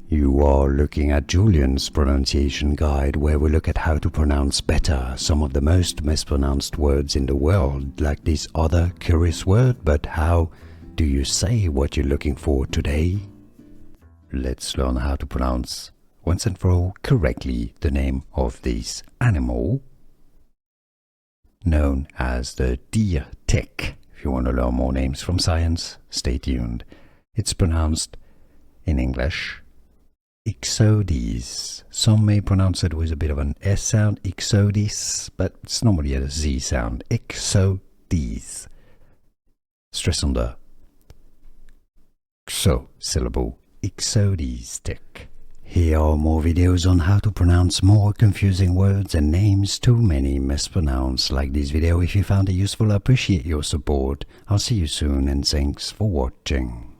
You are looking at Julian's pronunciation guide, where we look at how to pronounce better some of the most mispronounced words in the world, like this other curious word. But how do you say what you're looking for today? Let's learn how to pronounce once and for all correctly the name of this animal, known as the deer tick. If you want to learn more names from science, stay tuned. It's pronounced in English Ixodes. Some may pronounce it with a bit of an S sound, Ixodes, but it's normally a Z sound, Ixodes. Stress on the XO syllable, Ixodes tick. Here are more videos on how to pronounce more confusing words and names too many mispronounced. Like this video if you found it useful. I appreciate your support. I'll see you soon and thanks for watching.